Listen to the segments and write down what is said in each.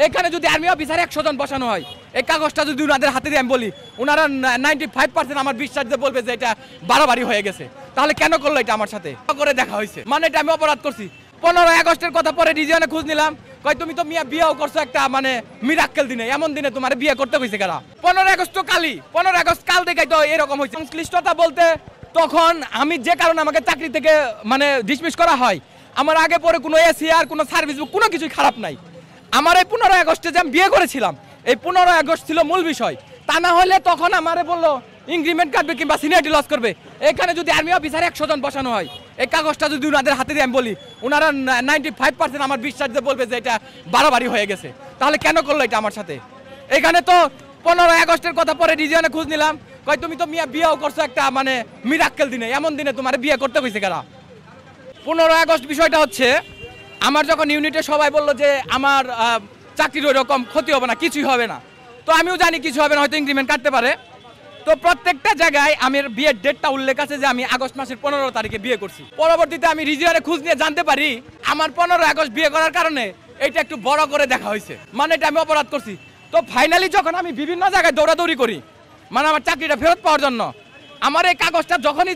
এখানে যদি army officer 100 জন বসানো হয়, এই কাগজটা যদি ওনাদের হাতে দিয়ে আমি বলি, ওনারা 95% আমার বিশ্বাস দিয়ে বলবে যে এটা বাড়াবাড়ি হয়ে গেছে। তাহলে কেন করলো এটা আমার সাথে? করে দেখা হয়েছে, মানে এটা আমি অপরাধ করছি। 15 আগস্টের কথা পরে রিজিয়নে খোঁজ নিলাম, কয় তুমি তো মিয়া বিয়েও করছো একটা মানে মিরাক্কেল দিনে, এমন দিনে তোমার বিয়ে করতে হয়েছে কেন? 15 আগস্ট তো কালই, 15 আগস্ট কাল দেখাই তো এরকম হয়েছে। সংশ্লিষ্টতা বলতে তখন আমি যে কারণে আমাকে চাকরি থেকে মানে ডিসমিস করা হয়, আমার আগে পরে কোনো এসি আর কোনো সার্ভিস কোনো কিছুই খারাপ নাই। আমার এই 15 আগস্টে যে আমি বিয়ে করেছিলাম, এই 15 আগস্ট ছিল মূল বিষয়। তা না হলে তখন আমারে বললো ইনক্রিমেন্ট কাটবে কিংবা সিনিয়রিটি লস করবে। এখানে যদি আর্মি অফিসার 100 জন বসানো হয়, এই কাগজটা যদি ওনাদের হাতে দিয়ে আমি বলি, ওনারা 95% আমার বিশ্বাস দিয়ে বলবে যে এটা বাড়াবাড়ি হয়ে গেছে। তাহলে কেন করলো এটা আমার সাথে? এখানে তো 15 আগস্টের কথা পরে রিজিয়নে খোঁজ নিলাম, কয় তুমি তো মিয়া বিয়েও করছো একটা মানে মিরাক্কেল দিনে, এমন দিনে তোমার বিয়ে করতে হয়েছে কেন? 15 আগস্ট বিষয়টা হচ্ছে, আমার যখন ইউনিটে সবাই বললো যে আমার চাকরির ওই রকম ক্ষতি হবে না, কিছুই হবে না, তো আমিও জানি কিছু হবে না, হয়তো ইনক্রিমেন্ট কাটতে পারে। তো প্রত্যেকটা জায়গায় আমার বিয়ের ডেটটা উল্লেখ আছে যে আমি আগস্ট মাসের 15 তারিখে বিয়ে করছি। পরবর্তীতে আমি রিজিয়নে খোঁজ নিয়ে জানতে পারি আমার 15 আগস্ট বিয়ে করার কারণে এটা একটু বড় করে দেখা হয়েছে, মানে এটা আমি অপরাধ করছি। তো ফাইনালি যখন আমি বিভিন্ন জায়গায় দৌড়াদৌড়ি করি মানে আমার চাকরিটা ফেরত পাওয়ার জন্য, আমার এই কাগজটা যখনই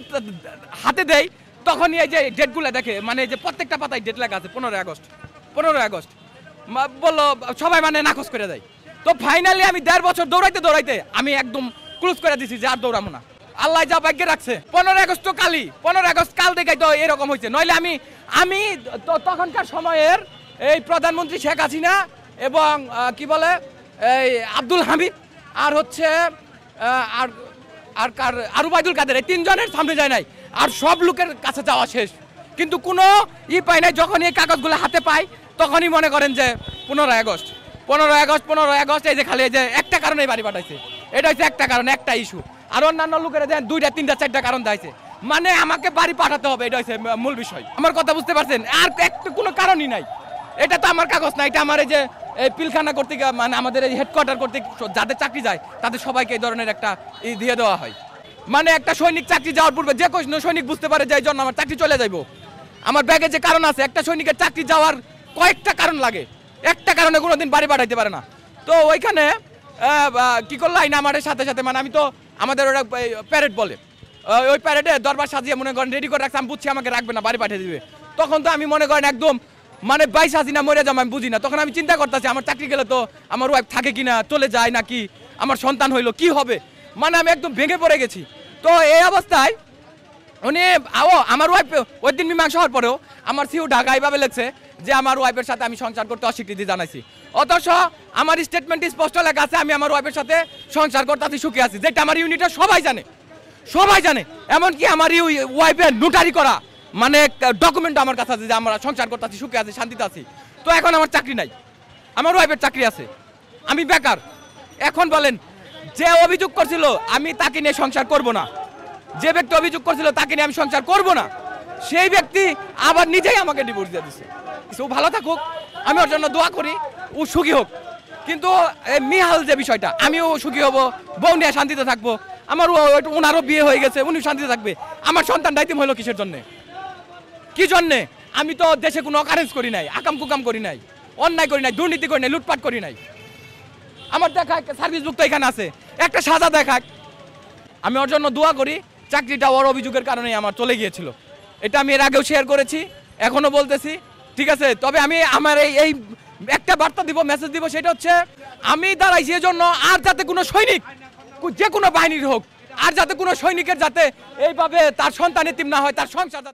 হাতে দেয় তখনই এই যে ডেটগুলো দেখে, মানে এই যে প্রত্যেকটা পাতায় ডেট লেখা আছে 15 আগস্ট 15 আগস্ট বললো, সবাই মানে নাকচ করে দেয়। তো ফাইনালি আমি 1.5 বছর দৌড়াইতে দৌড়াইতে আমি একদম ক্লোজ করে দিছি যে আর দৌড়াবো না। আল্লাহ যা ভাগ্যে রাখছে 15 আগস্ট তো কালই, 15 আগস্ট কাল দেখাই তো এরকম হয়েছে। নইলে আমি তখনকার সময়ের এই প্রধানমন্ত্রী শেখ হাসিনা এবং কি বলে এই আব্দুল হামিদ আর হচ্ছে আর উবাইদুল কাদের, এই 3 জনের সামনে যায় নাই, আর সব লোকের কাছে যাওয়া শেষ, কিন্তু কোনো পাই নাই। যখন এই কাগজগুলো হাতে পাই তখনই মনে করেন যে 15 আগস্ট 15 আগস্ট 15 আগস্ট, এই যে খালি এই যে একটা কারণে বাড়ি পাঠাইছে, এটা হচ্ছে একটা কারণ, একটা ইস্যু। আর অন্যান্য লোকেরা দেন 2টা 3টা 4টা কারণ দিয়েছে, মানে আমাকে বাড়ি পাঠাতে হবে, এটা হচ্ছে মূল বিষয়। আমার কথা বুঝতে পারছেন? আর একটা কোনো কারণই নাই, এটা তো আমার কাগজ না, এটা আমার এই যে এই পিলখানা কর্তৃক মানে আমাদের এই হেডকোয়ার্টার কর্তৃক যাদের চাকরি যায় তাদের সবাইকে এই ধরনের একটা দিয়ে দেওয়া হয়। মানে একটা সৈনিক চাকরি যাওয়ার পূর্বে যে কোনো সৈনিক বুঝতে পারে যে এই জন্য আমার চাকরি চলে যাইব। আমার ব্যাগে যে কারণ আছে, একটা সৈনিকের চাকরি যাওয়ার কয়েকটা কারণ লাগে, একটা কারণে কোনোদিন বাড়ি পাঠাইতে পারে না। তো ওইখানে কি করলো আইন আমার সাথে সাথে, মানে আমি তো আমাদের ওরা প্যারেড বলে, ওই প্যারেডে দরবার সাজিয়ে মনে করেন রেডি করে রাখছে, আমি বুঝছি আমাকে রাখবে না, বাড়ি পাঠিয়ে দিবে। তখন তো আমি মনে করেন একদম মানে 22 হাসিনা মরে যাবো আমি বুঝি না। তখন আমি চিন্তা করতেছি আমার চাকরি গেলে তো আমার ওয়াইফ থাকে কিনা, চলে যায় নাকি, আমার সন্তান হইলো কি হবে, মানে আমি একদম ভেঙে পড়ে গেছি। তো এই অবস্থায় উনি আমার ওয়াইফ ওই দিন মীমাংসা হওয়ার পরেও আমার সিও ঢাকা এইভাবে লেখছে যে আমার ওয়াইফের সাথে আমি সংসার করতে অস্বীকৃতি জানাইছি, অথচ আমার স্টেটমেন্ট স্পষ্ট লেখা আছে আমি আমার ওয়াইফের সাথে সংসার করতে আছি, সুখে আছি, যেটা আমার ইউনিটে সবাই জানে। এমনকি আমার ওয়াইফের নোটারি করা মানে ডকুমেন্ট আমার কাছে আছে যে আমরা সংসার করতে আছি, সুখে আছি, শান্তিতে আছি। তো এখন আমার চাকরি নাই, আমার ওয়াইফের চাকরি আছে, আমি বেকার। এখন বলেন যে অভিযোগ করছিল আমি তাকে নিয়ে সংসার করব না, যে ব্যক্তি অভিযোগ করছিল তাকে নিয়ে আমি সংসার করব না, সেই ব্যক্তি আবার নিজেই আমাকে ডিভোর্স দিয়ে দিচ্ছে। ও ভালো থাকুক, আমি ওর জন্য দোয়া করি, ও সুখী হোক। কিন্তু মিহাল যে বিষয়টা, আমিও সুখী হব, বউ নিয়ে শান্তিতে থাকবো, আমার ওনারও বিয়ে হয়ে গেছে, উনি শান্তিতে থাকবে। আমার সন্তান দায়িত্ব হলো কিসের জন্যে, কি জন্যে? আমি তো দেশে কোনো অকারেন্স করি নাই, আকাম কুকাম করি নাই, অন্যায় করি নাই, দুর্নীতি করি নাই, লুটপাট করি নাই। আমার দেখাক সার্ভিস বুক তো এখানে আছে, একটা সাজা দেখাক। আমি ওর জন্য দোয়া করি। চাকরিটা ওর অভিযোগের কারণেই আমার চলে গিয়েছিল, এটা আমি এর আগেও শেয়ার করেছি, এখনো বলতেছি, ঠিক আছে? তবে আমি আমার এই একটা বার্তা দিব, মেসেজ দিব, সেটা হচ্ছে আমি দাঁড়াইছি এজন্য আর যাতে কোনো সৈনিক যে কোনো বাহিনীর হোক, আর যাতে কোনো সৈনিকের যাতে এইভাবে তার সন্তান এতিম না হয়, তার সংসার